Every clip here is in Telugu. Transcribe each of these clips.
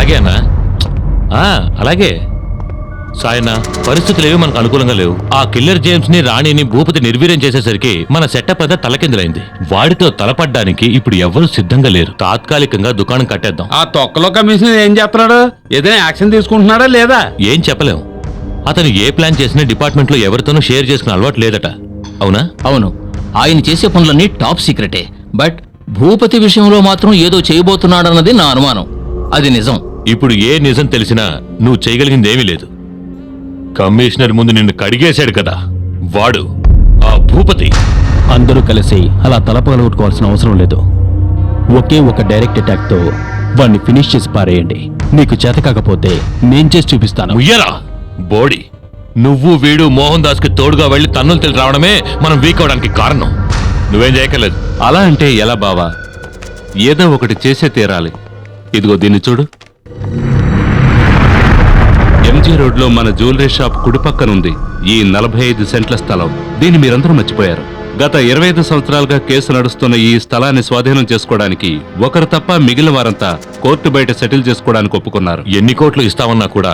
అలాగే అన్నా. అలాగే సాయన్న, పరిస్థితులు ఏవి మనకు అనుకూలంగా లేవు. ఆ కిల్లర్ జేమ్స్ ని, రాణిని భూపతి నిర్వీర్యం చేసేసరికి మన సెటప్ అంతా తలకిందులైంది. వాడితో తలపడ్డానికి ఇప్పుడు ఎవరు సిద్ధంగా లేరు. తాత్కాలికంగా దుకాణం కట్టేద్దాం. ఆ తొక్కలో కమిషన్ ఏం చేస్తున్నాడు? ఏదైనా యాక్షన్ తీసుకుంటున్నాడా లేదా? ఏం చెప్పలేం. అతను ఏ ప్లాన్ చేసినా డిపార్ట్మెంట్ లో ఎవరితోనూ షేర్ చేసుకునే అలవాటు లేదట. అవునా? అవును, ఆయన చేసే పనులన్నీ టాప్ సీక్రెటే. బట్ భూపతి విషయంలో మాత్రం ఏదో చేయబోతున్నాడన్నది నా అనుమానం. అది నిజం. ఇప్పుడు ఏ నిజం తెలిసినా నువ్వు చేయగలిగిందేమీ లేదు. కమిషనర్ ముందు నిన్ను కడిగేశాడు కదా వాడు, ఆ భూపతి. అందరూ కలిసి అలా తలపగలగొట్టుకోవాల్సిన అవసరం లేదు. ఒకే ఒక డైరెక్ట్ అటాక్ తో వాడిని ఫినిష్ చేసి పారేయండి. నీకు చేత కాకపోతే నేను చేసి చూపిస్తాను. ఉయ్యరా బోడి, నువ్వు వీడు మోహన్ దాస్ కి తోడుగా వెళ్లి తన్నులు తెలిసి రావడమే మనం వీక్ అవడానికి కారణం. నువ్వేం చేయక్కర్లేదు. అలా అంటే ఎలా బావా? ఏదో ఒకటి చేసే తీరాలి. ఇదిగో దీన్ని చూడు. ఎంజీ రోడ్లో మన జ్యువెలరీ షాప్ కుడిపక్కనుంది ఈ 45 సెంట్ల స్థలం. దీన్ని మీరందరూ మర్చిపోయారు. గత 25 సంవత్సరాలుగా కేసు నడుస్తున్న ఈ స్థలాన్ని స్వాధీనం చేసుకోవడానికి ఒకరు తప్ప మిగిలిన వారంతా కోర్టు బయట సెటిల్ చేసుకోవడానికి ఒప్పుకున్నారు. ఎన్ని కోట్లు ఇస్తామన్నా కూడా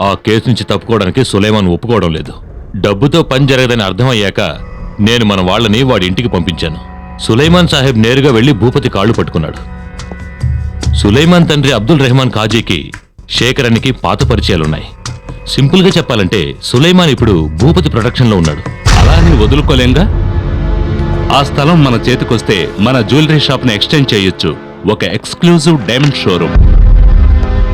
ఆ కేసు నుంచి తప్పుకోవడానికి సులైమాన్ ఒప్పుకోవడం లేదు. డబ్బుతో పని జరగదని అర్థమయ్యాక నేను మన వాళ్ళని వాడి ఇంటికి పంపించాను. సులైమాన్ సాహెబ్ నేరుగా వెళ్లి భూపతి కాళ్లు పట్టుకున్నాడు. సులైమాన్ తండ్రి అబ్దుల్ రెహమాన్ ఖాజీకి శేఖర్ అనికి పాత పరిచయాలున్నాయి. సింపుల్ గా చెప్పాలంటే సులైమాన్ ఇప్పుడు భూపతి ప్రొటెక్షన్ లో ఉన్నాడు. అలా అని వదులుకోలేంగా. ఆ స్థలం మన చేతికొస్తే మన జ్యువెలరీ షాప్ ని ఎక్స్టెండ్ చేయొచ్చు. ఒక ఎక్స్క్లూజివ్ డైమండ్ షోరూమ్.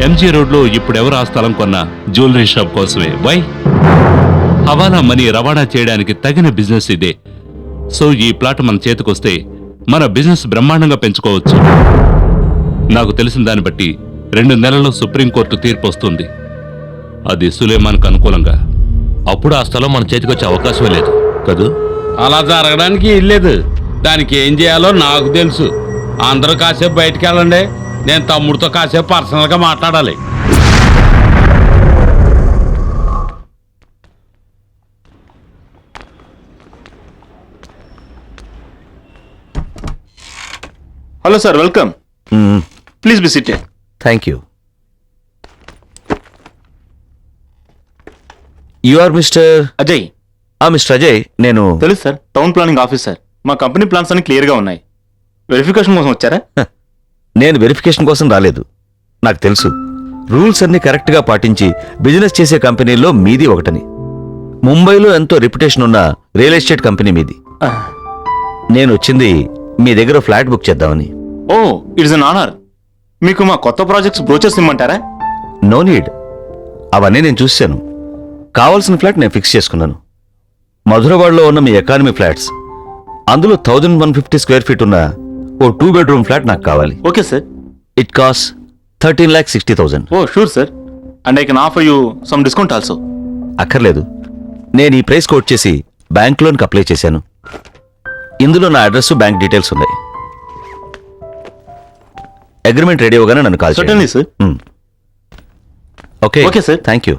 ఎంజీ రోడ్లో ఇప్పుడెవరు ఆ స్థలం కొన్నా జ్యువెలరీ షాప్ కోసమే. వై? హవాలా మనీ రవాణా చేయడానికి తగిన బిజినెస్ ఇదే. సో ఈ ప్లాట్ మన చేతికొస్తే మన బిజినెస్ బ్రహ్మాండంగా పెంచుకోవచ్చు. నాకు తెలిసిన దాన్ని బట్టి 2 నెలల్లో సుప్రీంకోర్టు తీర్పు వస్తుంది. అది సులేమాన్కు అనుకూలంగా. అప్పుడు ఆ స్థలం మన చేతికొచ్చే అవకాశమే లేదు కదూ? అలా జరగడానికి ఇల్లేదు. దానికి ఏం చేయాలో నాకు తెలుసు. అందరూ కాసేపు బయటికి వెళ్ళండి. నేను తమ్ముడితో కాసేపు పర్సనల్ గా మాట్లాడాలి. Hello sir, welcome. Please be seated. Thank you. You are mister Ajay. Mister Ajay, నేను తెలుసు సార్, టౌన్ ప్లానింగ్ ఆఫీసర్. మా కంపెనీ ప్లాన్స్ అన్ని క్లియర్గా ఉన్నాయి. వెరిఫికేషన్ కోసం వచ్చారా? నేను వెరిఫికేషన్ కోసం రాలేదు. నాకు తెలుసు రూల్స్ అన్ని కరెక్ట్గా పాటించి బిజినెస్ చేసే కంపెనీల్లో మీది ఒకటని. ముంబైలో ఎంతో రెప్యుటేషన్ ఉన్న రియల్ ఎస్టేట్ కంపెనీ మీది. నేను వచ్చింది మీ దగ్గర ఫ్లాట్ బుక్ చేద్దామని. Oh, it's an honour. మీకు మా కొత్త ప్రాజెక్ట్స్ బ్రోచర్స్ ఇమ్మంటారా? No need. అవన్నీ నేను చూశాను. కావాల్సిన ఫ్లాట్ నేను ఫిక్స్ చేసుకున్నాను. మధురవాడలో ఉన్న మీ ఎకానమీ ఫ్లాట్స్, అందులో 1150 స్క్వేర్ ఫీట్ ఉన్న ఓ 2 బెడ్రూమ్ ఫ్లాట్ నాకు కావాలి. Okay sir. It cost 13,60,000. Oh sure sir, and I can offer you some discount also. అక్కర్లేదు. నేను ఈ ప్రైస్ కోట్ చేసి బ్యాంక్ లోన్కి అప్లై చేశాను. ఇందులో నా అడ్రస్, బ్యాంక్ డీటెయిల్స్ ఉన్నాయి. అగ్రిమెంట్ రెడీ అవగానే నన్ను కాల్ చేయండి. Certainly sir. Okay okay sir. Thank you.